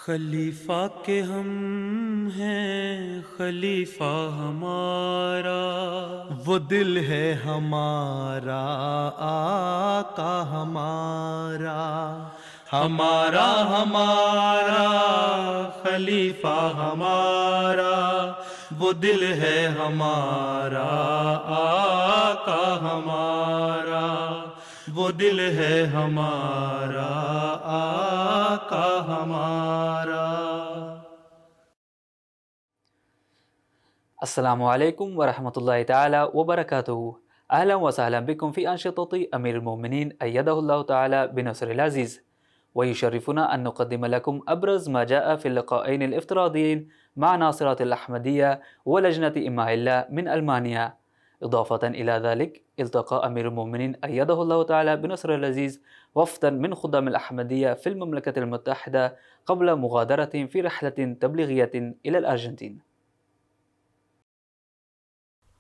خلیفہ کے ہم ہیں خلیفہ ہمارا، وہ دل ہے ہمارا آقا ہمارا، ہمارا ہمارا خلیفہ ہمارا، وہ دل ہے ہمارا آقا ہمارا، وہ دل ہے ہمارا آقا ہمارا۔ السلام علیکم ورحمۃ اللہ تعالی وبرکاتہ۔ اہلا وسہلا بكم في أنشطة امیر المؤمنین ایدہ اللہ تعالی بنصر العزیز، ويشرفنا ان نقدم لكم ابرز ما جاء في اللقاءين الافتراضيين مع ناصرات الأحمدية ولجنة إماء الله من ألمانيا. إضافة إلى ذلك التقى امیر المؤمنین ایدہ اللہ تعالی بنصر العزیز وفدا من خدام الأحمدية في المملكة المتحدة قبل مغادرتهم في رحلة تبلیغیة إلى الأرجنتين.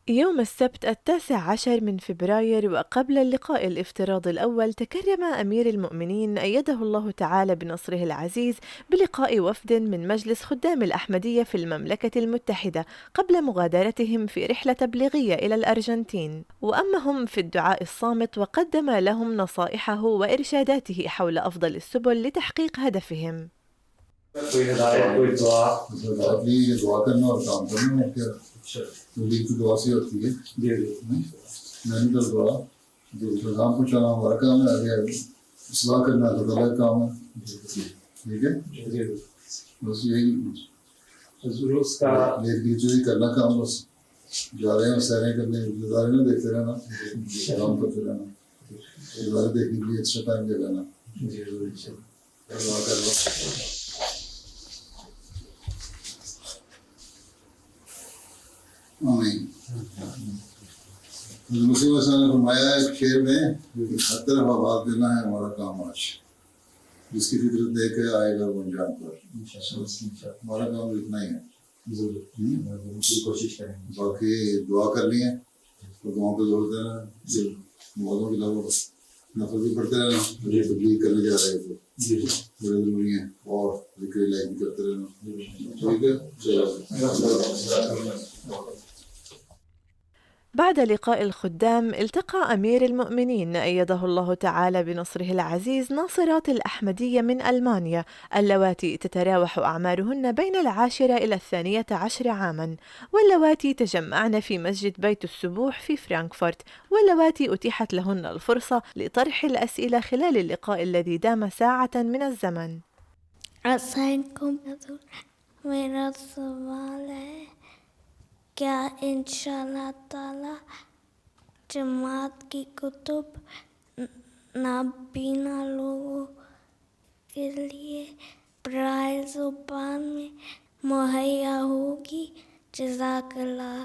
يوم السبت 19 من فبراير وقبل اللقاء الافتراضي الأول، تكرم أمير المؤمنين أيده الله تعالى بنصره العزيز بلقاء وفد من مجلس خدام الأحمدية في المملكة المتحدة قبل مغادرتهم في رحلة تبليغية إلى الأرجنتين، وأمهم في الدعاء الصامت وقدم لهم نصائحه وإرشاداته حول أفضل السبل لتحقيق هدفهم. دل کی دعا سے ہوتی ہے، میں نے تو دعا جو پیغام پہنچانا ہمارا کام ہے، آگے اصلاح کرنا اللہ تعالیٰ کا کام ہے، ٹھیک ہے، بس یہی لیے کرنا کام، بس جا رہے ہیں سیریں کرنے، گزارے نہ دیکھتے رہنا، کام کرتے رہنا، گزارے دیکھنے کے لیے ایکسٹرا ٹائم دے لینا، دعا کر لو۔ آمین۔ مسیح وسلم نے فرمایا ایک شعر میں کہ ہر طرف آواز دینا ہے ہمارا کام آج، جس کی فطرت دے کے آئے گا وہ انجام پر، ہمارا کام اتنا ہی ہے، کوشش کریں، باقی دعا کرنی ہے تو دعاؤں پہ زور دینا ہے، موضوع کے علاوہ نفل بھی پڑھتے رہنا، تبلیغ کرنے جا رہے تو بڑے ضروری ہیں، اور ذکر الہی بھی کرتے رہنا، ٹھیک ہے۔ بعد لقاء الخدام، التقى أمير المؤمنين أيده الله تعالى بنصره العزيز ناصرات الأحمدية من ألمانيا، اللواتي تتراوح أعمارهن بين 10 إلى 12 عاما، واللواتي تجمعن في مسجد بيت السبوح في فرانكفورت، واللواتي أتيحت لهن الفرصة لطرح الأسئلة خلال اللقاء الذي دام ساعة من الزمن. میرا سوال ہے، کیا انشاءاللہ تعالی جماعت کی کتب نابینا لوگوں کے لیے برائے زبان میں مہیا ہوگی؟ جزاک اللہ۔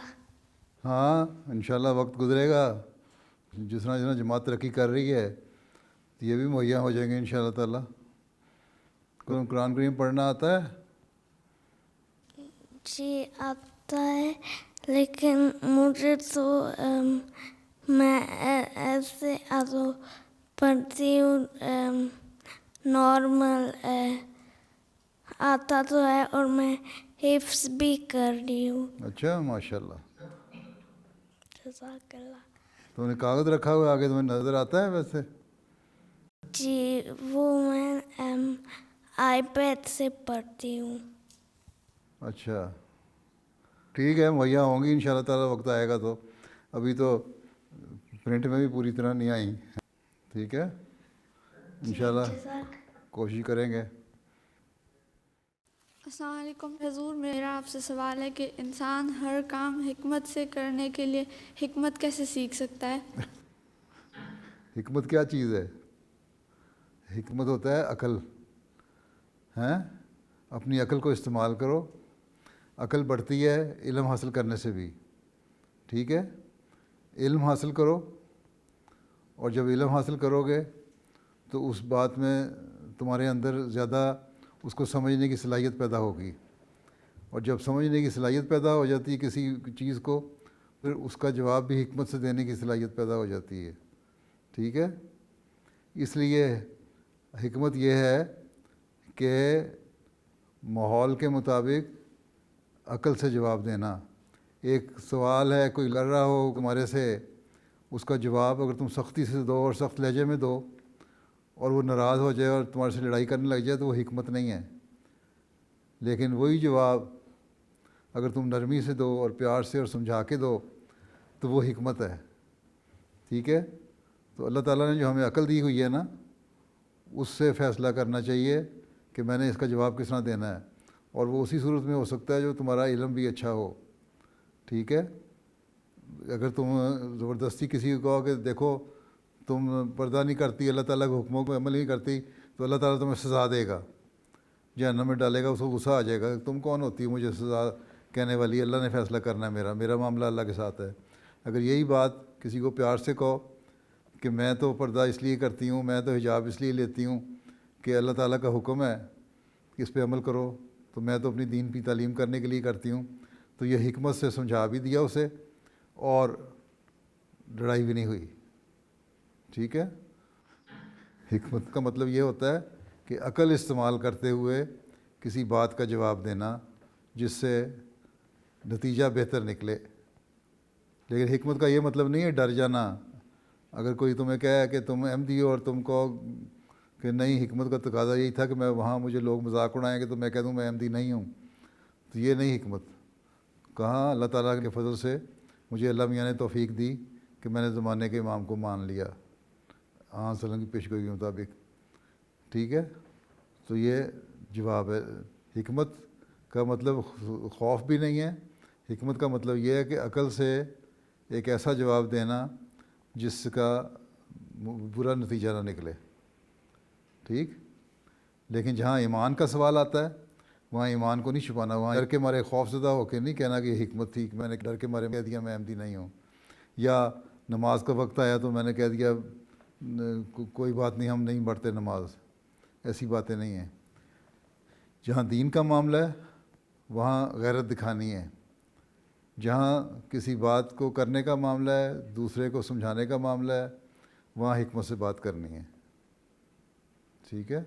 ہاں انشاءاللہ وقت گزرے گا، جس طرح جماعت ترقی کر رہی ہے تو یہ بھی مہیا ہو جائیں گے انشاءاللہ تعالیٰ۔ قرآن کریم پڑھنا آتا ہے؟ جی آتا ہے، لیکن مجھے تو میں ایسے پڑھتی ہوں، نارمل آتا تو ہے اور میں حفظ بھی کر رہی ہوں۔ اچھا ماشاءاللہ۔ جزاک اللہ۔ تو نے کاغذ رکھا ہوا ہے آگے، تمہیں نظر آتا ہے ویسے؟ جی وہ میں آئی پیڈ سے پڑھتی ہوں۔ اچھا ٹھیک ہے، مہیا ہوں گی انشاءاللہ تعالیٰ، وقت آئے گا تو، ابھی تو پرنٹ میں بھی پوری طرح نہیں آئیں، ٹھیک ہے، انشاءاللہ کوشش کریں گے۔ السلام علیکم حضور، میرا آپ سے سوال ہے کہ انسان ہر کام حکمت سے کرنے کے لیے حکمت کیسے سیکھ سکتا ہے؟ حکمت کیا چیز ہے؟ حکمت ہوتا ہے عقل، ہیں، اپنی عقل کو استعمال کرو، عقل بڑھتی ہے علم حاصل کرنے سے بھی، ٹھیک ہے، علم حاصل کرو، اور جب علم حاصل کرو گے تو اس بات میں تمہارے اندر زیادہ اس کو سمجھنے کی صلاحیت پیدا ہوگی، اور جب سمجھنے کی صلاحیت پیدا ہو جاتی ہے کسی چیز کو، پھر اس کا جواب بھی حکمت سے دینے کی صلاحیت پیدا ہو جاتی ہے، ٹھیک ہے۔ اس لیے حکمت یہ ہے کہ ماحول کے مطابق عقل سے جواب دینا. ایک سوال ہے کوئی کر رہا ہو تمہارے سے، اس کا جواب اگر تم سختی سے دو اور سخت لہجے میں دو اور وہ ناراض ہو جائے اور تمہارے سے لڑائی کرنے لگ جائے تو وہ حکمت نہیں ہے. لیکن وہی جواب اگر تم نرمی سے دو اور پیار سے اور سمجھا کے دو تو وہ حکمت ہے. ٹھیک ہے؟ تو اللہ تعالیٰ نے جو ہمیں عقل دی ہوئی ہے نا، اس سے فیصلہ کرنا چاہیے کہ میں نے اس کا جواب کس طرح دینا ہے، اور وہ اسی صورت میں ہو سکتا ہے جو تمہارا علم بھی اچھا ہو. ٹھیک ہے؟ اگر تم زبردستی کسی کو کہو کہ دیکھو تم پردہ نہیں کرتی، اللہ تعالیٰ کے حکموں کو عمل نہیں کرتی، تو اللہ تعالیٰ تمہیں سزا دے گا، جہنم میں ڈالے گا، اس کو غصہ آ جائے گا. تم کون ہوتی ہے مجھے سزا کہنے والی؟ اللہ نے فیصلہ کرنا ہے، میرا معاملہ اللہ کے ساتھ ہے. اگر یہی بات کسی کو پیار سے کہو کہ میں تو پردہ اس لیے کرتی ہوں، میں تو حجاب اس لیے لیتی ہوں کہ اللہ تعالیٰ کا حکم ہے کہ اس پہ عمل کرو، تو میں تو اپنی دین کی تعلیم کرنے کے لیے کرتی ہوں، تو یہ حکمت سے سمجھا بھی دیا اسے اور لڑائی بھی نہیں ہوئی. ٹھیک ہے؟ حکمت کا مطلب یہ ہوتا ہے کہ عقل استعمال کرتے ہوئے کسی بات کا جواب دینا جس سے نتیجہ بہتر نکلے. لیکن حکمت کا یہ مطلب نہیں ہے ڈر جانا. اگر کوئی تمہیں کہے کہ تم احمدی ہو اور تم کہو کہ نہیں، حکمت کا تقاضا یہی تھا کہ میں وہاں مجھے لوگ مذاق اڑائیں گے تو میں کہہ دوں میں احمدی نہیں ہوں، تو یہ نہیں حکمت. کہاں اللہ تعالیٰ کے فضل سے مجھے اللہ میاں نے توفیق دی کہ میں نے زمانے کے امام کو مان لیا صلی اللہ علیہ وسلم کی پیشگوئی کے مطابق. ٹھیک ہے؟ تو یہ جواب ہے. حکمت کا مطلب خوف بھی نہیں ہے. حکمت کا مطلب یہ ہے کہ عقل سے ایک ایسا جواب دینا جس کا برا نتیجہ نہ نکلے. ٹھیک؟ لیکن جہاں ایمان کا سوال آتا ہے وہاں ایمان کو نہیں چھپانا. وہاں ڈر کے مارے خوف زدہ ہو کے نہیں کہنا کہ یہ حکمت تھی کہ میں نے ڈر کے مارے کہہ دیا میں احمدی نہیں ہوں، یا نماز کا وقت آیا تو میں نے کہہ دیا کوئی بات نہیں ہم نہیں پڑھتے نماز. ایسی باتیں نہیں ہیں. جہاں دین کا معاملہ ہے وہاں غیرت دکھانی ہے. جہاں کسی بات کو کرنے کا معاملہ ہے، دوسرے کو سمجھانے کا معاملہ ہے، وہاں حکمت سے بات کرنی ہے. ٹھیک ہے؟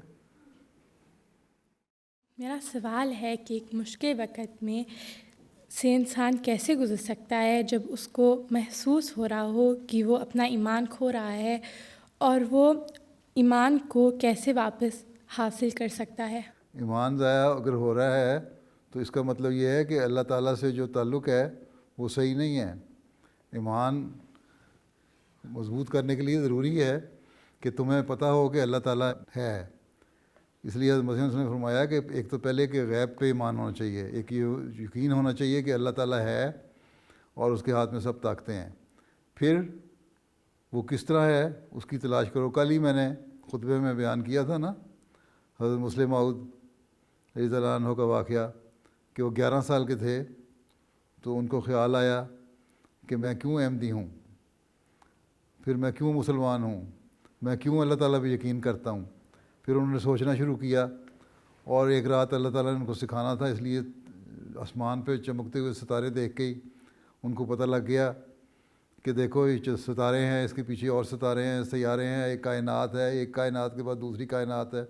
میرا سوال ہے کہ ایک مشکل وقت میں سے انسان کیسے گزر سکتا ہے جب اس کو محسوس ہو رہا ہو کہ وہ اپنا ایمان کھو رہا ہے، اور وہ ایمان کو کیسے واپس حاصل کر سکتا ہے؟ ایمان ضائع اگر ہو رہا ہے تو اس کا مطلب یہ ہے کہ اللہ تعالیٰ سے جو تعلق ہے وہ صحیح نہیں ہے. ایمان مضبوط کرنے کے لیے ضروری ہے کہ تمہیں پتہ ہو کہ اللہ تعالیٰ ہے. اس لیے مسیح نے فرمایا کہ ایک تو پہلے کہ غیب پہ ایمان ہونا چاہیے، ایک یہ یقین ہونا چاہیے کہ اللہ تعالیٰ ہے اور اس کے ہاتھ میں سب طاقتیں ہیں. پھر وہ کس طرح ہے اس کی تلاش کرو. کل ہی میں نے خطبے میں بیان کیا تھا نا حضرت مسلم موعود رضی اللہ عنہ کا واقعہ کہ وہ 11 سال کے تھے تو ان کو خیال آیا کہ میں کیوں احمدی ہوں، پھر میں کیوں مسلمان ہوں، میں کیوں اللہ تعالیٰ پہ یقین کرتا ہوں. پھر انہوں نے سوچنا شروع کیا اور ایک رات اللہ تعالیٰ نے ان کو سکھانا تھا، اس لیے آسمان پہ چمکتے ہوئے ستارے دیکھ کے ہی ان کو پتہ لگ گیا کہ دیکھو یہ جو ستارے ہیں اس کے پیچھے اور ستارے ہیں، سیارے ہیں، ایک کائنات ہے، ایک کائنات کے بعد دوسری کائنات ہے،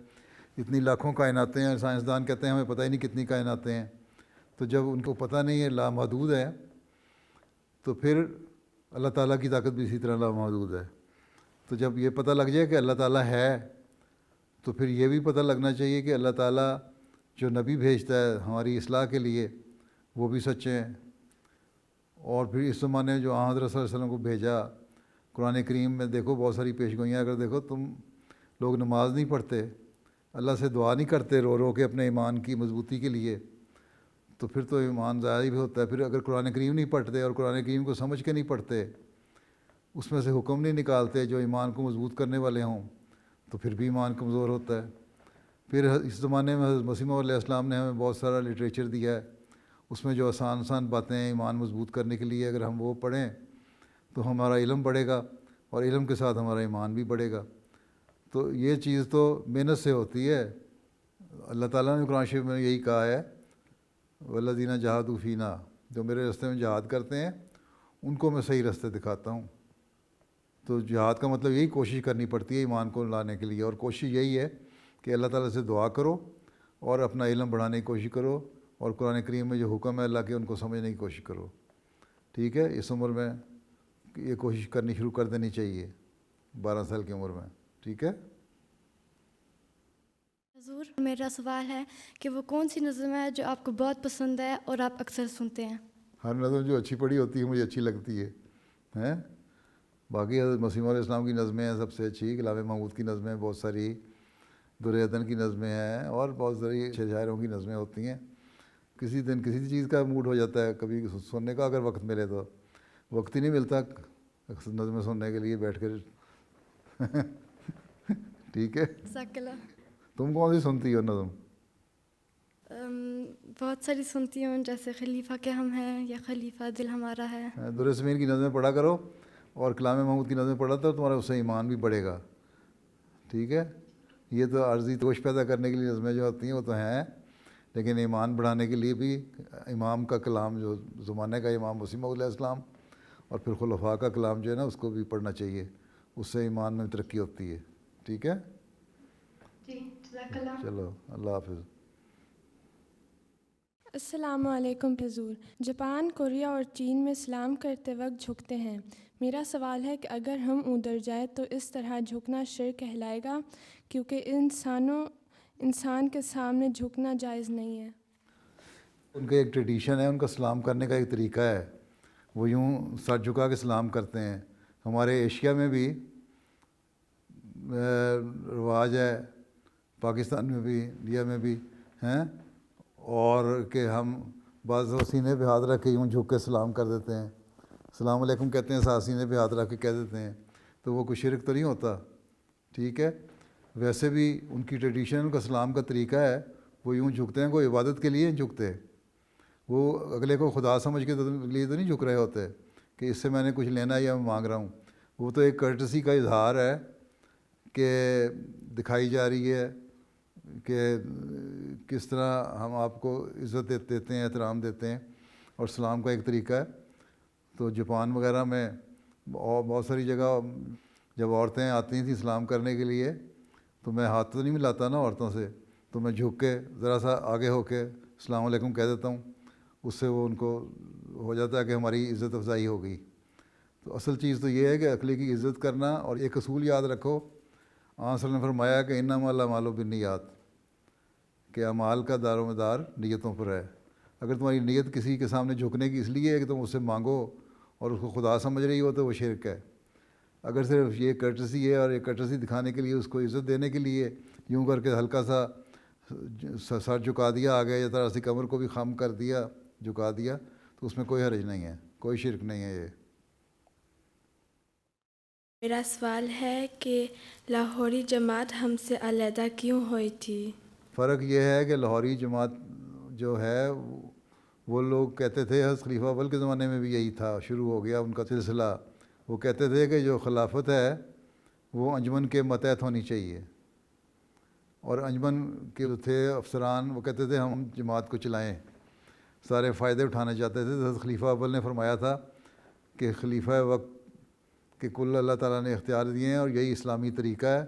اتنی لاکھوں کائناتیں ہیں. سائنسدان کہتے ہیں ہمیں پتہ ہی نہیں کتنی کائناتیں ہیں. تو جب ان کو پتہ نہیں ہے، لامحدود ہے، تو پھر اللہ تعالیٰ کی طاقت بھی اسی طرح لامحدود ہے. تو جب یہ پتہ لگ جائے کہ اللہ تعالیٰ ہے تو پھر یہ بھی پتہ لگنا چاہیے کہ اللہ تعالیٰ جو نبی بھیجتا ہے ہماری اصلاح کے لیے وہ بھی سچے ہیں. اور پھر اس زمانے میں جو حضرت صلی اللہ علیہ وسلم کو بھیجا، قرآن کریم میں دیکھو بہت ساری پیشگوئیاں. اگر دیکھو تم لوگ نماز نہیں پڑھتے، اللہ سے دعا نہیں کرتے رو رو کے اپنے ایمان کی مضبوطی کے لیے، تو پھر تو ایمان ضائع بھی ہوتا ہے. پھر اگر قرآن کریم نہیں پڑھتے اور قرآن کریم کو سمجھ کے نہیں پڑھتے، اس میں سے حکم نہیں نکالتے جو ایمان کو مضبوط کرنے والے ہوں، تو پھر بھی ایمان کمزور ہوتا ہے. پھر اس زمانے میں حضرت مسیح موعود علیہ السلام نے ہمیں بہت سارا لٹریچر دیا ہے، اس میں جو آسان باتیں ہیں ایمان مضبوط کرنے کے لیے، اگر ہم وہ پڑھیں تو ہمارا علم بڑھے گا اور علم کے ساتھ ہمارا ایمان بھی بڑھے گا. تو یہ چیز تو محنت سے ہوتی ہے. اللہ تعالیٰ نے قرآن شریف میں یہی کہا ہے والذین جاہدوا فینا، جو میرے راستے میں جہاد کرتے ہیں ان کو میں صحیح راستے دکھاتا ہوں. تو جہاد کا مطلب یہی کوشش کرنی پڑتی ہے ایمان کو لانے کے لیے، اور کوشش یہی ہے کہ اللہ تعالیٰ سے دعا کرو اور اپنا علم بڑھانے کی کوشش کرو، اور قرآن کریم میں جو حکم ہے اللہ کے ان کو سمجھنے کی کوشش کرو، ٹھیک ہے؟ اس عمر میں یہ کوشش کرنی شروع کر دینی چاہیے، 12 سال کی عمر میں، ٹھیک ہے؟ حضور میرا سوال ہے کہ وہ کون سی نظم ہے جو آپ کو بہت پسند ہے اور آپ اکثر سنتے ہیں؟ ہر نظم جو اچھی پڑھی ہوتی ہے مجھے اچھی لگتی ہے، ہیں؟ باقی حضرت مسیح علیہ السلام کی نظمیں ہیں سب سے اچھی، کلام محمود کی نظمیں بہت ساری، در عدن کی نظمیں ہیں، اور بہت ساری شاعروں کی نظمیں ہوتی ہیں۔ کسی دن کسی چیز کا موڈ ہو جاتا ہے، کبھی سننے کا اگر وقت ملے تو، وقت ہی نہیں ملتا نظمیں سننے کے لیے بیٹھ کر ٹھیک ہے؟ جزاک اللہ۔ تم کون سی سنتی ہو نظم؟ بہت ساری سنتی ہوں، جیسے خلیفہ کے ہم ہیں یا خلیفہ دل ہمارا ہے۔ در سمین کی نظمیں پڑھا کرو، اور کلام محمود کی نظمیں پڑھا تو تمہارا اس سے ایمان بھی بڑھے گا، ٹھیک ہے؟ یہ تو عارضی جوش پیدا کرنے کے لیے نظمیں جو ہوتی ہیں وہ تو ہیں، لیکن ایمان بڑھانے کے لیے بھی امام کا کلام، جو زمانے کا امام مسیح موعود علیہ السلام، اور پھر خلفاء کا کلام جو ہے نا اس کو بھی پڑھنا چاہیے، اس سے ایمان میں ترقی ہوتی ہے، ٹھیک ہے؟ جی جزاک اللہ۔ چلو اللہ حافظ۔ السلام علیکم حضور، جاپان، کوریا اور چین میں سلام کرتے وقت جھکتے ہیں۔ میرا سوال ہے کہ اگر ہم ادھر جائیں تو اس طرح جھکنا شرک کہلائے گا، کیونکہ انسان کے سامنے جھکنا جائز نہیں ہے۔ ان کا ایک ٹریڈیشن ہے، ان کا سلام کرنے کا ایک طریقہ ہے، وہ یوں سر جھکا کے سلام کرتے ہیں۔ ہمارے ایشیا میں بھی رواج ہے، پاکستان میں بھی، انڈیا میں بھی ہیں، اور کہ ہم بعض سینے پہ ہاتھ رکھ کے یوں جھک کے سلام کر دیتے ہیں، السلام علیکم کہتے ہیں، ساتھ سینے پہ ہاتھ رکھ کے کہہ دیتے ہیں، تو وہ کوئی شرک تو نہیں ہوتا، ٹھیک ہے؟ ویسے بھی ان کی ٹریڈیشن، ان کا سلام کا طریقہ ہے، وہ یوں جھکتے ہیں، کوئی عبادت کے لیے جھکتے، وہ اگلے کو خدا سمجھ کے لیے تو نہیں جھک رہے ہوتے کہ اس سے میں نے کچھ لینا ہے یا میں مانگ رہا ہوں، وہ تو ایک کرٹسی کا اظہار ہے کہ دکھائی جا رہی ہے کہ کس طرح ہم آپ کو عزت دیتے ہیں، احترام دیتے ہیں، اور سلام کا ایک طریقہ ہے۔ تو جاپان وغیرہ میں اور بہت ساری جگہ جب عورتیں آتی تھیں سلام کرنے کے لیے تو میں ہاتھ تو نہیں ملاتا نا عورتوں سے، تو میں جھک کے ذرا سا آگے ہو کے السلام علیکم کہہ دیتا ہوں، اس سے وہ ان کو ہو جاتا ہے کہ ہماری عزت افزائی ہو گئی۔ تو اصل چیز تو یہ ہے کہ اگلے کی عزت کرنا، اور ایک اصول یاد رکھو، آن صلی اللہ علیہ وسلم نے فرمایا کہ انما الاعمال بالنیات، کہ اعمال کا دار و مدار نیتوں پر ہے۔ اگر تمہاری نیت کسی کے سامنے جھکنے کی اس لیے ہے کہ تم اس سے مانگو اور اس کو خدا سمجھ رہی ہو تو وہ شرک ہے۔ اگر صرف یہ کرٹسی ہے اور یہ کرٹسی دکھانے کے لیے، اس کو عزت دینے کے لیے یوں کر کے ہلکا سا سر جھکا دیا آگے، یا طرح سے کمر کو بھی خم کر دیا، جھکا دیا، تو اس میں کوئی حرج نہیں ہے، کوئی شرک نہیں ہے یہ۔ میرا سوال ہے کہ لاہوری جماعت ہم سے علیحدہ کیوں ہوئی تھی؟ فرق یہ ہے کہ لاہوری جماعت جو ہے وہ لوگ کہتے تھے، حضرت خلیفہ اول کے زمانے میں بھی یہی تھا، شروع ہو گیا ان کا سلسلہ، وہ کہتے تھے کہ جو خلافت ہے وہ انجمن کے ماتحت ہونی چاہیے، اور انجمن کے جو تھے افسران وہ کہتے تھے ہم جماعت کو چلائیں، سارے فائدے اٹھانے چاہتے تھے۔ حضرت خلیفہ اول نے فرمایا تھا کہ خلیفہ وقت کے کل اللہ تعالیٰ نے اختیار دیے ہیں اور یہی اسلامی طریقہ ہے،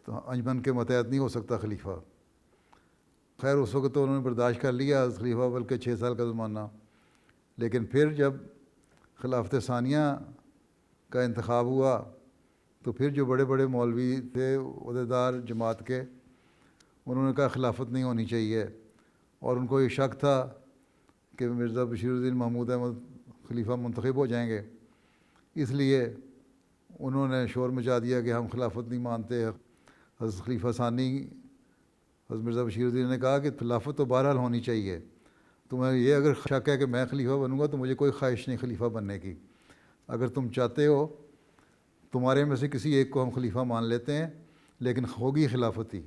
تو انجمن کے ماتحت نہیں ہو سکتا خلیفہ۔ خیر اس وقت تو انہوں نے برداشت کر لیا، حضرت خلیفہ اول کے 6 سال کا زمانہ، لیکن پھر جب خلافت ثانیہ کا انتخاب ہوا تو پھر جو بڑے بڑے مولوی تھے عہدیدار جماعت کے، انہوں نے کہا خلافت نہیں ہونی چاہیے، اور ان کو یہ شک تھا کہ مرزا بشیر الدین محمود احمد خلیفہ منتخب ہو جائیں گے، اس لیے انہوں نے شور مچا دیا کہ ہم خلافت نہیں مانتے۔ حضرت خلیفہ ثانی حضرت مرزا بشیر الدین نے کہا کہ خلافت تو بہرحال ہونی چاہیے، تمہیں یہ اگر شک ہے کہ میں خلیفہ بنوں گا تو مجھے کوئی خواہش نہیں خلیفہ بننے کی، اگر تم چاہتے ہو تمہارے میں سے کسی ایک کو ہم خلیفہ مان لیتے ہیں، لیکن ہوگی خلافت ہی،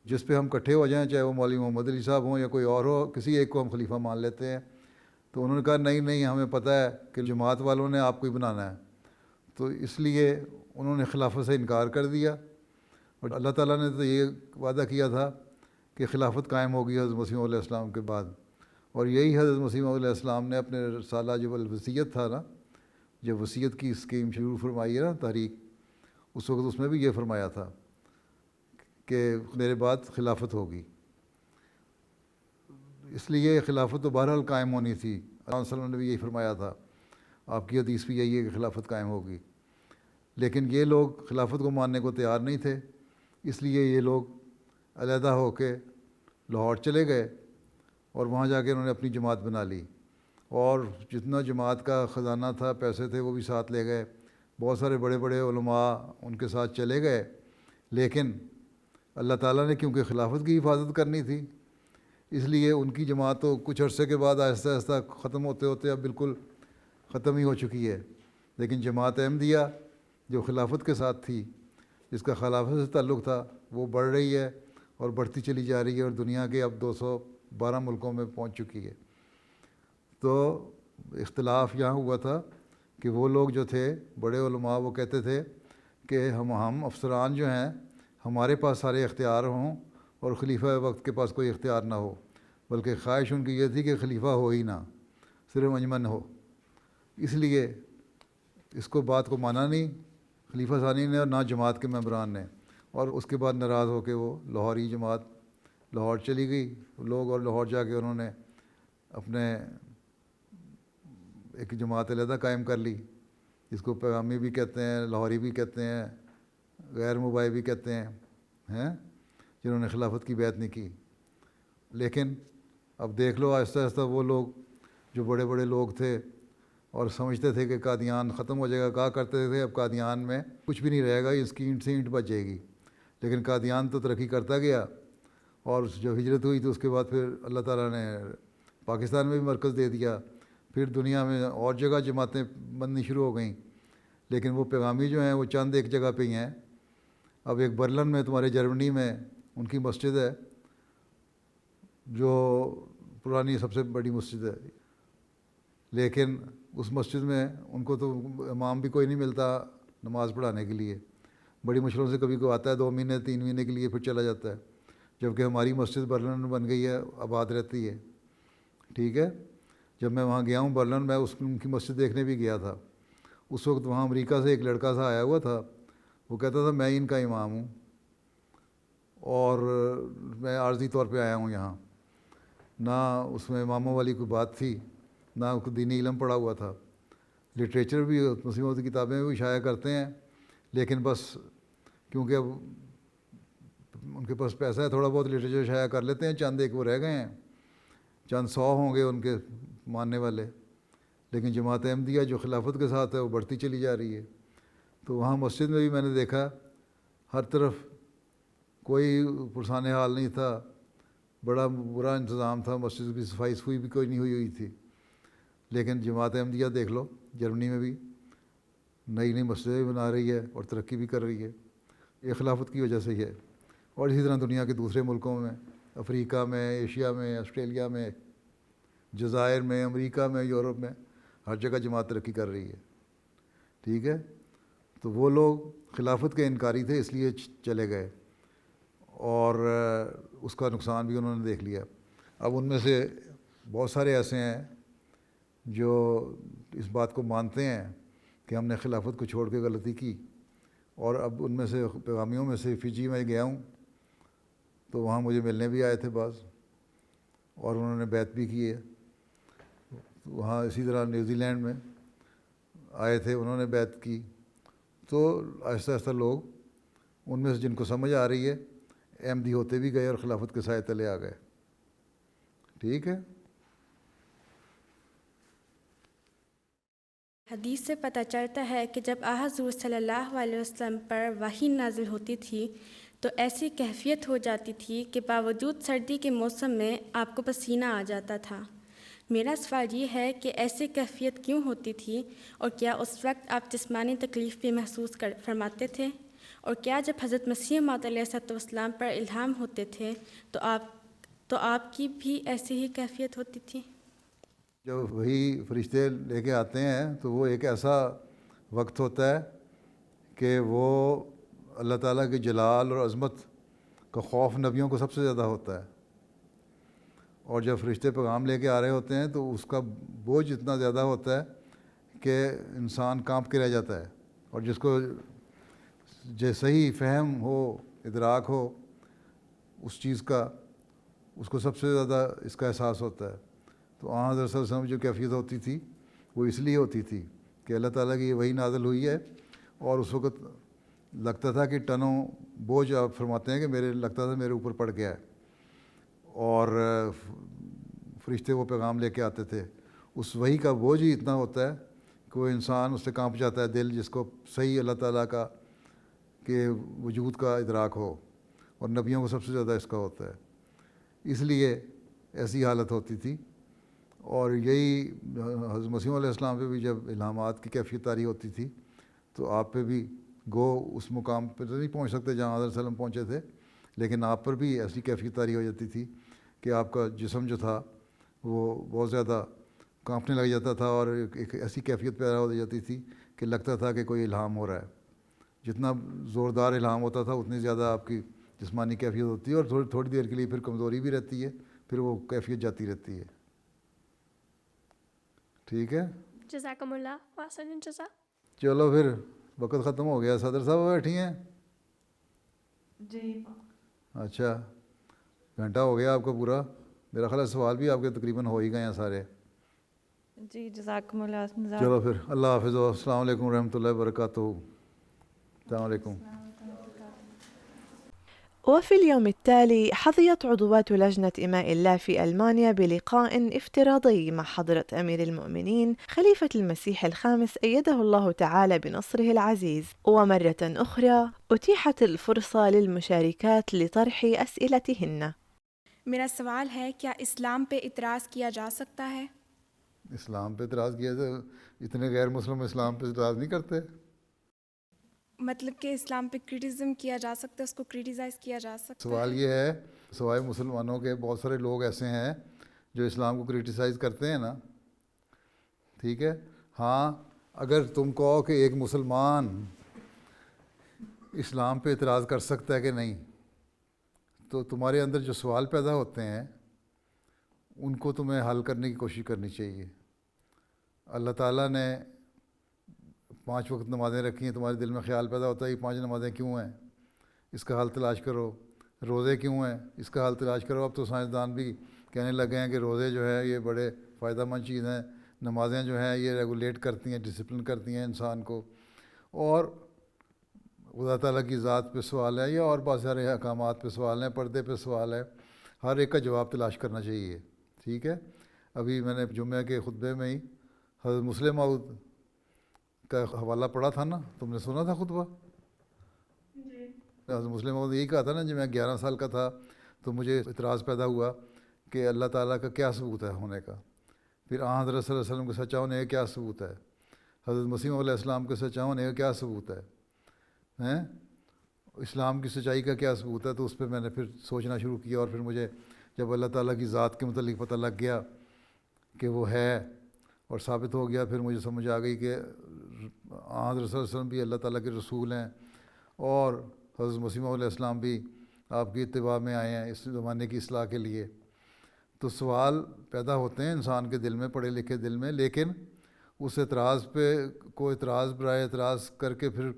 جس پہ ہم اکٹھے ہو جائیں، چاہے وہ مولوی محمد علی صاحب ہوں یا کوئی اور ہو، کسی ایک کو ہم خلیفہ مان لیتے ہیں۔ تو انہوں نے کہا نہیں ہمیں پتہ ہے کہ جماعت والوں نے آپ کو ہی بنانا ہے، تو اس لیے انہوں نے خلافت سے انکار کر دیا، اور اللہ تعالیٰ نے تو یہ وعدہ کیا تھا کہ خلافت قائم ہوگی حضرت مسیح علیہ السلام کے بعد، اور یہی حضرت مسیح علیہ السلام نے اپنے رسالہ جو الوصیت تھا نا، جب وصیت کی اسکیم شروع فرمائی ہے نا تحریک، اس وقت اس میں بھی یہ فرمایا تھا کہ میرے بعد خلافت ہوگی، اس لیے خلافت تو بہرحال قائم ہونی تھی، اللہ علیہ وسلم نے بھی یہی فرمایا تھا، آپ کی حدیث بھی یہی ہے کہ خلافت قائم ہوگی، لیکن یہ لوگ خلافت کو ماننے کو تیار نہیں تھے، اس لیے یہ لوگ علیحدہ ہو کے لاہور چلے گئے اور وہاں جا کے انہوں نے اپنی جماعت بنا لی، اور جتنا جماعت کا خزانہ تھا، پیسے تھے، وہ بھی ساتھ لے گئے، بہت سارے بڑے بڑے علماء ان کے ساتھ چلے گئے، لیکن اللہ تعالیٰ نے کیونکہ خلافت کی حفاظت کرنی تھی، اس لیے ان کی جماعت تو کچھ عرصے کے بعد آہستہ آہستہ ختم ہوتے ہوتے اب بالکل ختم ہی ہو چکی ہے، لیکن جماعت احمدیہ جو خلافت کے ساتھ تھی، جس کا خلافت سے تعلق تھا، وہ بڑھ رہی ہے اور بڑھتی چلی جا رہی ہے، اور دنیا کے اب 212 ملکوں میں پہنچ چکی ہے۔ تو اختلاف یہاں ہوا تھا کہ وہ لوگ جو تھے بڑے علماء، وہ کہتے تھے کہ ہم افسران جو ہیں ہمارے پاس سارے اختیار ہوں اور خلیفہ وقت کے پاس کوئی اختیار نہ ہو، بلکہ خواہش ان کی یہ تھی کہ خلیفہ ہو ہی نہ، صرف انجمن ہو، اس لیے اس کو بات کو مانا نہیں خلیفہ ثانی نے اور نہ جماعت کے ممبران نے، اور اس کے بعد ناراض ہو کے وہ لاہوری جماعت لاہور چلی گئی لوگ، اور لاہور جا کے انہوں نے اپنے ایک جماعت علیحدہ قائم کر لی، جس کو پیغامی بھی کہتے ہیں، لاہوری بھی کہتے ہیں، غیر مبائی بھی کہتے ہیں، جنہوں نے خلافت کی بیعت نہیں کی۔ لیکن اب دیکھ لو آہستہ آہستہ وہ لوگ جو بڑے بڑے لوگ تھے اور سمجھتے تھے کہ قادیان ختم ہو جائے گا، کہا کرتے تھے اب قادیان میں کچھ بھی نہیں رہے گا، اس کی اینٹ سے اینٹ بچ جائے گی، لیکن قادیان تو ترقی کرتا گیا، اور جو ہجرت ہوئی تو اس کے بعد پھر اللہ تعالیٰ نے پاکستان میں بھی مرکز دے دیا، پھر دنیا میں اور جگہ جماعتیں بننی شروع ہو گئیں، لیکن وہ پیغامی جو ہیں وہ چند ایک جگہ پہ ہی ہیں۔ اب ایک برلن میں تمہارے جرمنی میں ان کی مسجد ہے، جو پرانی سب سے بڑی مسجد ہے، لیکن اس مسجد میں ان کو تو امام بھی کوئی نہیں ملتا نماز پڑھانے کے لیے، بڑی مشکلوں سے کبھی کوئی آتا ہے 2 مہینے 3 مہینے کے لیے پھر چلا جاتا ہے، جبکہ ہماری مسجد برلن میں بن گئی ہے، آباد رہتی ہے، ٹھیک ہے۔ جب میں وہاں گیا ہوں برلن، میں ان کی مسجد دیکھنے بھی گیا تھا، اس وقت وہاں امریکہ سے ایک لڑکا سا آیا ہوا تھا، وہ کہتا تھا میں ان کا امام ہوں اور میں عارضی طور پہ آیا ہوں یہاں، نہ اس میں اماموں والی کوئی بات تھی، نہ کوئی دینی علم پڑھا ہوا تھا، لٹریچر بھی مسلموں کی کتابیں بھی شائع کرتے ہیں، لیکن بس کیونکہ اب ان کے پاس پیسہ ہے تھوڑا بہت لٹریچر شائع کر لیتے ہیں، چند ایک وہ رہ گئے ہیں، چند 100 ہوں گے ان کے ماننے والے، لیکن جماعت احمدیہ جو خلافت کے ساتھ ہے وہ بڑھتی چلی جا رہی ہے۔ تو وہاں مسجد میں بھی میں نے دیکھا ہر طرف کوئی پرسان حال نہیں تھا، بڑا برا انتظام تھا، مسجد کی صفائی بھی کوئی نہیں ہوئی تھی، لیکن جماعت احمدیہ دیکھ لو جرمنی میں بھی نئی نئی مسجدیں بھی بنا رہی ہے اور ترقی بھی کر رہی ہے، یہ خلافت کی وجہ سے ہی ہے، اور اسی طرح دنیا کے دوسرے ملکوں میں، افریقہ میں، ایشیا میں، آسٹریلیا میں، جزائر میں، امریکہ میں، یورپ میں، ہر جگہ جماعت ترقی کر رہی ہے، ٹھیک ہے۔ تو وہ لوگ خلافت کے انکاری تھے، اس لیے چلے گئے، اور اس کا نقصان بھی انہوں نے دیکھ لیا۔ اب ان میں سے بہت سارے ایسے ہیں جو اس بات کو مانتے ہیں کہ ہم نے خلافت کو چھوڑ کے غلطی کی، اور اب ان میں سے پیغامیوں میں سے فجی میں گیا ہوں تو وہاں مجھے ملنے بھی آئے تھے بعض، اور انہوں نے بیعت بھی کی ہے، وہاں اسی طرح نیوزی لینڈ میں آئے تھے، انہوں نے بیعت کی۔ تو آہستہ آہستہ لوگ ان میں سے جن کو سمجھ آ رہی ہے احمدی ہوتے بھی گئے اور خلافت کے سائے تلے آ گئے، ٹھیک ہے۔ حدیث سے پتہ چلتا ہے کہ جب حضور صلی اللہ علیہ وسلم پر وحی نازل ہوتی تھی تو ایسی کیفیت ہو جاتی تھی کہ باوجود سردی کے موسم میں آپ کو پسینہ آ جاتا تھا۔ میرا سوال یہ ہے کہ ایسی کیفیت کیوں ہوتی تھی، اور کیا اس وقت آپ جسمانی تکلیف بھی محسوس فرماتے تھے، اور کیا جب حضرت مسیح موعود علیہ السلام پر الہام ہوتے تھے تو آپ کی بھی ایسی ہی کیفیت ہوتی تھی؟ جب وہی فرشتے لے کے آتے ہیں تو وہ ایک ایسا وقت ہوتا ہے کہ وہ اللہ تعالیٰ کے جلال اور عظمت کا خوف نبیوں کو سب سے زیادہ ہوتا ہے، اور جب فرشتے پیغام لے کے آ رہے ہوتے ہیں تو اس کا بوجھ اتنا زیادہ ہوتا ہے کہ انسان کانپ کے رہ جاتا ہے، اور جس کو جو صحیح فہم ہو، ادراک ہو، اس چیز کا اس کو سب سے زیادہ اس کا احساس ہوتا ہے۔ تو حضرت صلی اللہ علیہ وسلم جو کیفیت ہوتی تھی وہ اس لیے ہوتی تھی کہ اللہ تعالیٰ کی یہ وحی نازل ہوئی ہے، اور اس وقت لگتا تھا کہ ٹنوں بوجھ، آپ فرماتے ہیں کہ میرے لگتا تھا میرے اوپر پڑ گیا ہے، اور فرشتے وہ پیغام لے کے آتے تھے۔ اس وحی کا بوجھ ہی اتنا ہوتا ہے کہ وہ انسان اس سے کانپ جاتا ہے دل، جس کو صحیح اللہ تعالیٰ کا کہ وجود کا ادراک ہو، اور نبیوں کو سب سے زیادہ اس کا ہوتا ہے، اس لیے ایسی حالت ہوتی تھی۔ اور یہی حضرت مسیح علیہ السلام پہ بھی جب الہامات کی کیفیت طاری ہوتی تھی تو آپ پہ بھی گو اس مقام پہ تو نہیں پہنچ سکتے جہاں حضرت صلی اللہ علیہ وسلم پہنچے تھے، لیکن آپ پر بھی ایسی کیفیت طاری ہو جاتی تھی کہ آپ کا جسم جو تھا وہ بہت زیادہ کانپنے لگ جاتا تھا، اور ایک ایسی کیفیت پیدا ہو جاتی تھی کہ لگتا تھا کہ کوئی الہام ہو رہا ہے۔ جتنا زوردار الہام ہوتا تھا اتنی زیادہ آپ کی جسمانی کیفیت ہوتی ہے، اور تھوڑی دیر کے لیے پھر کمزوری بھی رہتی ہے، پھر وہ کیفیت جاتی رہتی ہے۔ ٹھیک ہے، جزاکم اللہ واحسن الجزا۔ چلو پھر وقت ختم ہو گیا۔ صدر صاحب بیٹھی ہیں؟ جی اچھا، گھنٹہ ہو گیا آپ کا پورا، میرا خیال ہے سوال بھی آپ کے تقریباً ہو ہی گئے ہیں سارے۔ جی جزاکم اللہ۔ چلو پھر اللہ حافظ، السلام علیکم ورحمۃ اللہ وبرکاتہ۔ السلام علیکم۔ وفي اليوم التالي حظيت عضوات لجنة إماء الله في ألمانيا بلقاء افتراضي مع حضرة أمير المؤمنين خليفة المسيح الخامس أيده الله تعالى بنصره العزيز، ومرة أخرى أتيحت الفرصة للمشاركات لطرح أسئلتهن۔ میرا سوال ہے، کیا اسلام پہ اعتراض کیا جا سکتا ہے؟ اسلام پہ اعتراض کیا تو اتنے غیر مسلم اسلام پہ اعتراض نہیں کرتے؟ مطلب کہ اسلام پہ کرٹیزم کیا جا سکتا ہے، اس کو کرٹیسائز کیا جا سکتا ہے؟ سوال یہ ہے، سوائے مسلمانوں کے بہت سارے لوگ ایسے ہیں جو اسلام کو کرٹیسائز کرتے ہیں نا، ٹھیک ہے۔ ہاں، اگر تم کہو کہ ایک مسلمان اسلام پہ اعتراض کر سکتا ہے کہ نہیں، تو تمہارے اندر جو سوال پیدا ہوتے ہیں ان کو تمہیں حل کرنے کی کوشش کرنی چاہیے۔ اللہ تعالیٰ نے 5 وقت نمازیں رکھی ہیں، تمہارے دل میں خیال پیدا ہوتا ہے یہ 5 نمازیں کیوں ہیں، اس کا حل تلاش کرو۔ روزے کیوں ہیں، اس کا حل تلاش کرو۔ اب تو سائنسدان بھی کہنے لگے ہیں کہ روزے جو ہے یہ بڑے فائدہ مند چیز ہیں، نمازیں جو ہیں یہ ریگولیٹ کرتی ہیں، ڈسپلن کرتی ہیں انسان کو، اور خدا تعالیٰ کی ذات پہ سوال ہے، یا اور بہت سارے احکامات پہ سوال ہیں، پردے پہ سوال ہے، ہر ایک کا جواب تلاش کرنا چاہیے، ٹھیک ہے۔ ابھی میں نے جمعہ کے خطبے میں ہی حضرت مسلم موعود کا حوالہ پڑھا تھا نا، تم نے سنا تھا خطبہ؟ حضرت مسلم موعود یہی کہا تھا نا، جب میں 11 سال کا تھا تو مجھے اعتراض پیدا ہوا کہ اللہ تعالیٰ کا کیا ثبوت ہے ہونے کا، پھر حضرت صلی اللہ علیہ وسلم کے سچا ہونے کا کیا ثبوت ہے، حضرت مسیح علیہ السلام کے سچا ہونے کا کیا ثبوت ہے، اسلام کی سچائی کا کیا ثبوت ہے۔ تو اس پہ میں نے پھر سوچنا شروع کیا، اور پھر مجھے جب اللہ تعالیٰ کی ذات کے متعلق پتہ لگ گیا کہ وہ ہے اور ثابت ہو گیا، پھر مجھے سمجھ آ گئی کہ حضرت صلی اللہ علیہ وسلم بھی اللہ تعالیٰ کے رسول ہیں، اور حضرت مسیح علیہ السلام بھی آپ کی اتباع میں آئے ہیں اس زمانے کی اصلاح کے لیے۔ تو سوال پیدا ہوتے ہیں انسان کے دل میں، پڑھے لکھے دل میں، لیکن اس اعتراض پہ کو اعتراض برائے اعتراض کر کے پھر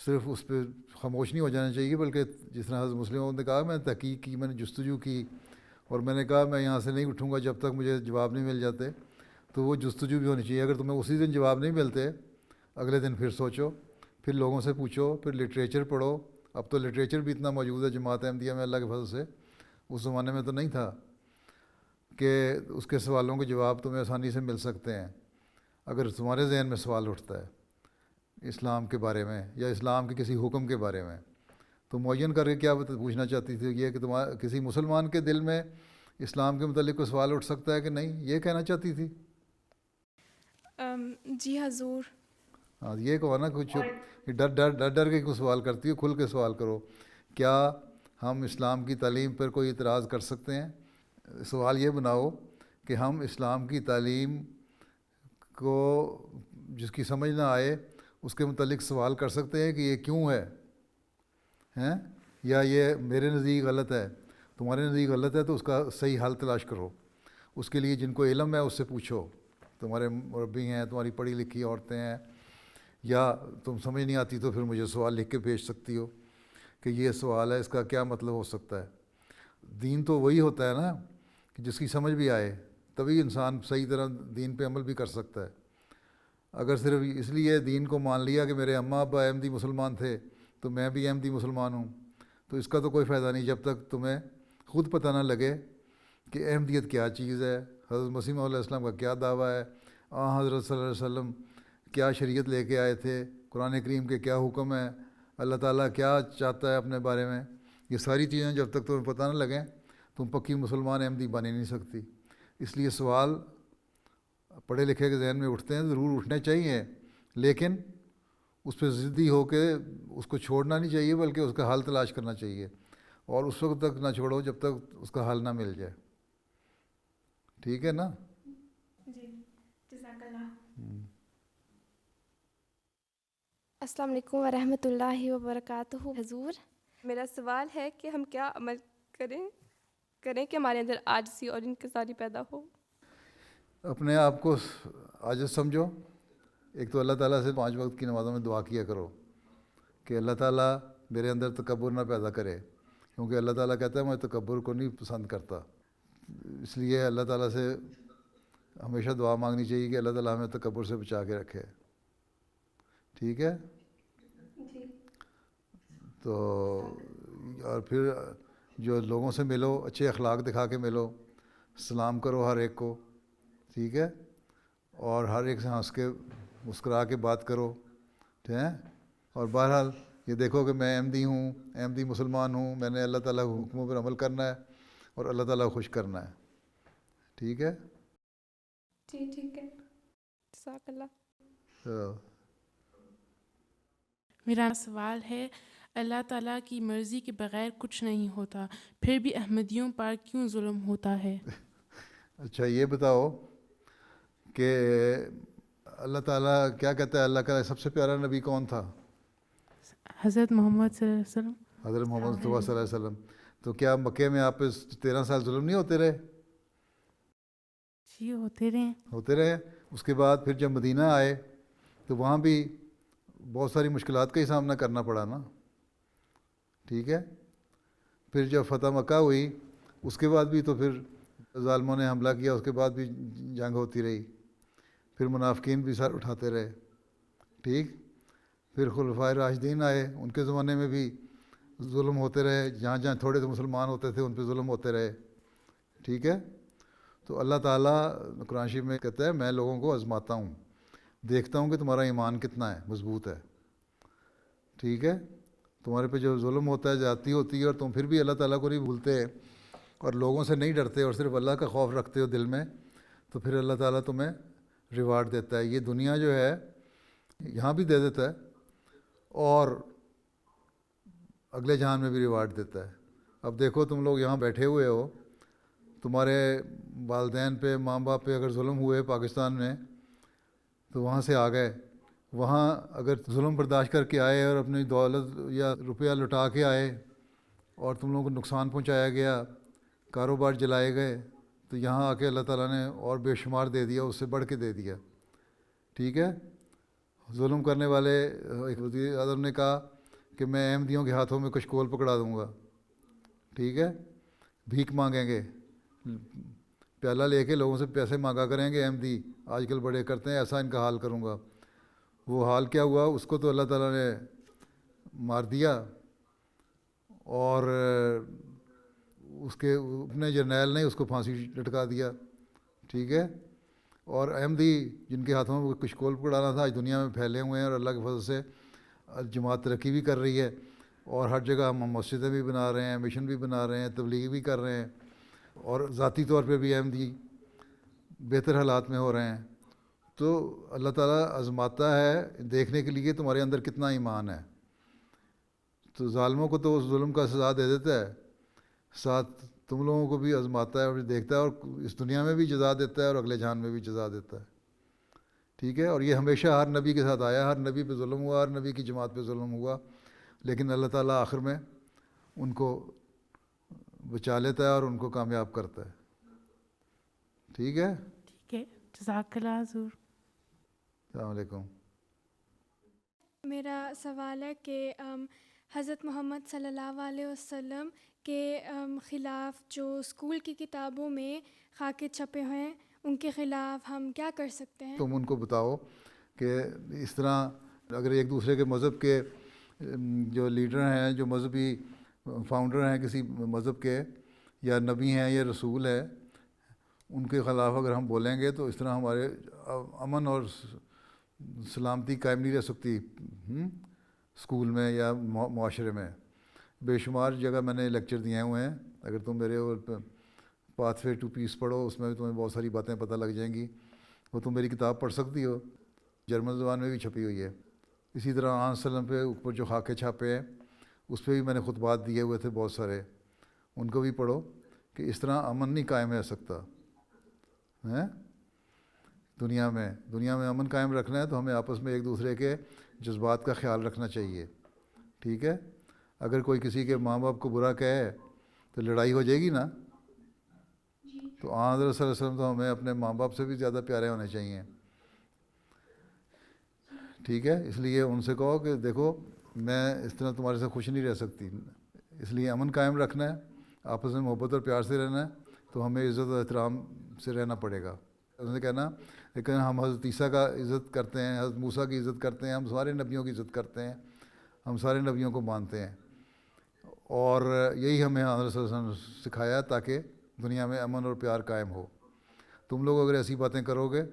صرف اس پہ خاموش نہیں ہو جانا چاہیے، بلکہ جس طرح حضرت مسلم نے کہا، میں نے تحقیق کی، میں نے جستجو کی، اور میں نے کہا میں یہاں سے نہیں اٹھوں گا جب تک مجھے جواب نہیں مل جاتے۔ تو وہ جستجو بھی ہونی چاہیے۔ اگر تمہیں اسی دن جواب نہیں ملتے، اگلے دن پھر سوچو، پھر لوگوں سے پوچھو، پھر لٹریچر پڑھو۔ اب تو لٹریچر بھی اتنا موجود ہے جماعت احمدیہ میں اللہ کے فضل سے، اس زمانے میں تو نہیں تھا کہ اس کے سوالوں کے جواب تمہیں آسانی سے مل سکتے ہیں۔ اگر تمہارے ذہن میں سوال اٹھتا ہے اسلام کے بارے میں یا اسلام کے کسی حکم کے بارے میں، تو معین کر کے کیا پوچھنا چاہتی تھی یہ کہ تمہارا کسی مسلمان کے دل میں اسلام کے متعلق کوئی سوال اٹھ سکتا ہے کہ نہیں، یہ کہنا چاہتی تھی؟ جی حضور۔ ہاں، یہ کہو نا، کچھ ڈر کے کوئی سوال کرتی ہو، کھل کے سوال کرو۔ کیا ہم اسلام کی تعلیم پر کوئی اعتراض کر سکتے ہیں؟ سوال یہ بناؤ کہ ہم اسلام کی تعلیم کو جس کی سمجھ نہ آئے اس کے متعلق سوال کر سکتے ہیں کہ یہ کیوں ہے، ہیں، یا یہ میرے نزدیک غلط ہے، تمہارے نزدیک غلط ہے، تو اس کا صحیح حل تلاش کرو۔ اس کے لیے جن کو علم ہے اس سے پوچھو، تمہارے مربی ہیں، تمہاری پڑھی لکھی عورتیں ہیں، یا تم سمجھ نہیں آتی تو پھر مجھے سوال لکھ کے بھیج سکتی ہو کہ یہ سوال ہے، اس کا کیا مطلب ہو سکتا ہے۔ دین تو وہی ہوتا ہے نا کہ جس کی سمجھ بھی آئے، تبھی انسان صحیح طرح دین پہ عمل بھی کر سکتا ہے۔ اگر صرف اس لیے دین کو مان لیا کہ میرے اماں ابا احمدی مسلمان تھے تو میں بھی احمدی مسلمان ہوں، تو اس کا تو کوئی فائدہ نہیں جب تک تمہیں خود پتہ نہ لگے کہ احمدیت کیا چیز ہے، حضرت مسیح علیہ السلام کا کیا دعویٰ ہے، حضرت صلی اللہ علیہ وسلم کیا شریعت لے کے آئے تھے، قرآن کریم کے کیا حکم ہے، اللہ تعالیٰ کیا چاہتا ہے اپنے بارے میں۔ یہ ساری چیزیں جب تک تمہیں پتہ نہ لگیں تم پکی مسلمان احمدی بن ہی نہیں سکتی۔ اس لیے سوال پڑھے لکھے کے ذہن میں اٹھتے ہیں، ضرور اٹھنے چاہیے، لیکن اس پہ ضدی ہو کے اس کو چھوڑنا نہیں چاہیے، بلکہ اس کا حل تلاش کرنا چاہیے، اور اس وقت تک نہ چھوڑو جب تک اس کا حل نہ مل جائے۔ ٹھیک ہے نا؟ جی جزاک اللہ۔ السلام علیکم ورحمۃ اللہ وبرکاتہ۔ حضور، میرا سوال ہے کہ ہم کیا عمل کریں کہ ہمارے اندر عاجزی اور انکساری پیدا ہو؟ اپنے آپ کو عاجز سمجھو۔ ایک تو اللہ تعالیٰ سے 5 وقت کی نمازوں میں دعا کیا کرو کہ اللہ تعالیٰ میرے اندر تکبر نہ پیدا کرے، کیونکہ اللہ تعالیٰ کہتا ہے میں تکبر کو نہیں پسند کرتا۔ اس لیے اللہ تعالیٰ سے ہمیشہ دعا مانگنی چاہیے کہ اللہ تعالیٰ ہمیں تکبر سے بچا کے رکھے۔ ٹھیک ہے؟ تو اور پھر جو لوگوں سے ملو اچھے اخلاق دکھا کے ملو، سلام کرو ہر ایک کو، ٹھیک ہے، اور ہر ایک سے ہنس کے مسکرا کے بات کرو، ٹھیک ہے، اور بہرحال یہ دیکھو کہ میں احمدی ہوں، احمدی مسلمان ہوں، میں نے اللہ تعالیٰ کے حکموں پر عمل کرنا ہے اور اللہ تعالیٰ کو خوش کرنا ہے۔ ٹھیک ہے؟ جی ٹھیک ہے، جزاک اللہ۔ میرا سوال ہے، اللہ تعالیٰ کی مرضی کے بغیر کچھ نہیں ہوتا، پھر بھی احمدیوں پر کیوں ظلم ہوتا ہے؟ اچھا یہ بتاؤ کہ اللہ تعالیٰ کیا کہتا ہے، اللہ کا سب سے پیارا نبی کون تھا؟ حضرت محمد صلی اللہ علیہ وسلم۔ حضرت محمد صلی اللہ علیہ وسلم۔ تو کیا مکے میں آپ پہ 13 سال ظلم نہیں ہوتے رہے؟ جی ہوتے رہے۔ اس کے بعد پھر جب مدینہ آئے تو وہاں بھی بہت ساری مشکلات کا ہی سامنا کرنا پڑا نا، ٹھیک ہے۔ پھر جب فتح مکہ ہوئی اس کے بعد بھی تو پھر ظالموں نے حملہ کیا، اس کے بعد بھی جنگ ہوتی رہی، پھر منافقین بھی سر اٹھاتے رہے، ٹھیک۔ پھر خلفائے راشدین آئے، ان کے زمانے میں بھی ظلم ہوتے رہے، جہاں جہاں تھوڑے سے مسلمان ہوتے تھے ان پہ ظلم ہوتے رہے، ٹھیک ہے۔ تو اللہ تعالیٰ قرآن شریف میں کہتا ہے میں لوگوں کو آزماتا ہوں، دیکھتا ہوں کہ تمہارا ایمان کتنا ہے، مضبوط ہے، ٹھیک ہے۔ تمہارے پہ جو ظلم ہوتا ہے، زیادتی ہوتی ہے، اور تم پھر بھی اللہ تعالیٰ کو نہیں بھولتے اور لوگوں سے نہیں ڈرتے اور صرف اللہ کا خوف رکھتے ہو دل میں، تو پھر اللہ تعالیٰ تمہیں ریوارڈ دیتا ہے۔ یہ دنیا جو ہے یہاں بھی دے دیتا ہے اور اگلے جہان میں بھی ریوارڈ دیتا ہے۔ اب دیکھو تم لوگ یہاں بیٹھے ہوئے ہو، تمہارے والدین پہ ماں باپ پہ اگر ظلم ہوئے پاکستان میں تو وہاں سے آ گئے، وہاں اگر ظلم برداشت کر کے آئے اور اپنی دولت یا روپیہ لٹا کے آئے اور تم لوگوں کو نقصان پہنچایا گیا، کاروبار جلائے گئے، تو یہاں آ کے اللہ تعالیٰ نے اور بے شمار دے دیا، اس سے بڑھ کے دے دیا، ٹھیک ہے۔ ظلم کرنے والے ایک وزیر اعظم نے کہا کہ میں احمدیوں کے ہاتھوں میں کشکول پکڑا دوں گا، ٹھیک ہے، بھیک مانگیں گے، پیالہ لے کے لوگوں سے پیسے مانگا کریں گے، احمدی آج کل بڑے کرتے ہیں، ایسا ان کا حال کروں گا۔ وہ حال کیا ہوا، اس کو تو اللہ تعالیٰ نے مار دیا، اور اس کے اپنے جرنیل نے اس کو پھانسی لٹکا دیا، ٹھیک ہے۔ اور احمدی جن کے ہاتھوں میں کشکول پکڑانا تھا آج دنیا میں پھیلے ہوئے ہیں، اور اللہ کے فضل سے جماعت ترقی بھی کر رہی ہے، اور ہر جگہ ہم مسجدیں بھی بنا رہے ہیں، مشن بھی بنا رہے ہیں، تبلیغ بھی کر رہے ہیں، اور ذاتی طور پہ بھی احمدی بہتر حالات میں ہو رہے ہیں۔ تو اللہ تعالیٰ آزماتا ہے دیکھنے کے لیے تمہارے اندر کتنا ایمان ہے۔ تو ظالموں کو تو اس ظلم کا سزا دے دیتا ہے، ساتھ تم لوگوں کو بھی آزماتا ہے اور دیکھتا ہے، اور اس دنیا میں بھی جزا دیتا ہے اور اگلے جہان میں بھی جزا دیتا ہے، ٹھیک ہے۔ اور یہ ہمیشہ ہر نبی کے ساتھ آیا، ہر نبی پہ ظلم ہوا، ہر نبی کی جماعت پہ ظلم ہوا، لیکن اللہ تعالیٰ آخر میں ان کو بچا لیتا ہے اور ان کو کامیاب کرتا ہے، ٹھیک ہے۔ ٹھیک ہے، جزاک اللہ حضور۔ السلام علیکم۔ میرا سوال ہے کہ حضرت محمد صلی اللہ علیہ وسلم کے خلاف جو اسکول کی کتابوں میں خاکے چھپے ہوئے ہیں ان کے خلاف ہم کیا کر سکتے ہیں؟ تم ان کو بتاؤ کہ اس طرح اگر ایک دوسرے کے مذہب کے جو لیڈر ہیں، جو مذہبی فاؤنڈر ہیں کسی مذہب کے، یا نبی ہیں یا رسول ہے، ان کے خلاف اگر ہم بولیں گے تو اس طرح ہمارے امن اور سلامتی قائم نہیں رہ سکتی اسکول میں یا معاشرے میں۔ بے شمار جگہ میں نے لیکچر دیے ہوئے ہیں، اگر تم میرے پاتھ وے ٹو پیس پڑھو، اس میں بھی تمہیں بہت ساری باتیں پتہ لگ جائیں گی، وہ تم میری کتاب پڑھ سکتی ہو، جرمن زبان میں بھی چھپی ہوئی ہے۔ اسی طرح آن وسلم پہ اوپر جو خاکے چھاپے ہیں اس پہ بھی میں نے خطبات دیے ہوئے تھے بہت سارے، ان کو بھی پڑھو کہ اس طرح امن نہیں قائم رہ سکتا ہے دنیا میں امن قائم رکھنا ہے تو ہمیں آپس میں ایک دوسرے کے جذبات کا خیال رکھنا چاہیے، ٹھیک ہے؟ اگر کوئی کسی کے ماں باپ کو برا کہے تو لڑائی ہو جائے گی نا، تو حضرت صلی اللہ علیہ وسلم تو ہمیں اپنے ماں باپ سے بھی زیادہ پیارے ہونے چاہیے، ٹھیک ہے؟ اس لیے ان سے کہو کہ دیکھو میں اس طرح تمہارے سے خوش نہیں رہ سکتی، اس لیے امن قائم رکھنا ہے، آپس میں محبت اور پیار سے رہنا ہے، تو ہمیں عزت و احترام سے رہنا پڑے گا۔ انہوں نے کہنا لیکن ہم حضرت عیسیٰ کا عزت کرتے ہیں، حضرت موسیٰ کی عزت کرتے ہیں، ہم سارے نبیوں کی عزت کرتے ہیں، ہم سارے نبیوں کو مانتے ہیں، اور یہی ہمیں حضرت صلی اللہ علیہ وسلم نے سکھایا تاکہ دنیا میں امن اور پیار قائم ہو۔ تم لوگ اگر ایسی باتیں کرو گے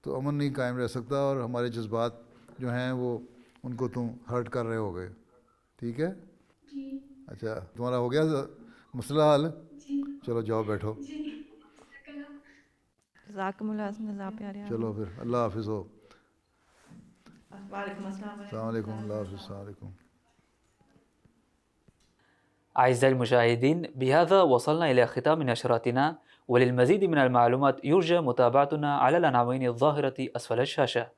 تو امن نہیں قائم رہ سکتا، اور ہمارے جذبات جو ہیں وہ ان کو تم ہرٹ کر رہے ہوگے، ٹھیک ہے؟ جی۔ اچھا تمہارا ہو گیا مسئلہ حل؟ چلو جاؤ بیٹھو، جزاکم اللہ پیارے۔ چلو پھر اللہ حافظ ہو۔ وعلیکم السلام۔ السلام علیکم، اللہ حافظ، السلام علیکم۔ أعزائي المشاهدين، بهذا وصلنا إلى ختام نشراتنا، وللمزيد من المعلومات يرجى متابعتنا على العناوين الظاهرة أسفل الشاشة.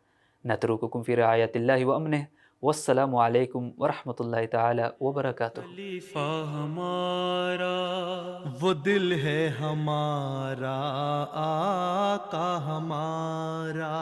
نترككم في رعاية الله وأمنه، والسلام عليكم ورحمة الله تعالى وبركاته. خلیفہ ہمارا وہ دل ہے ہمارا، آقا ہمارا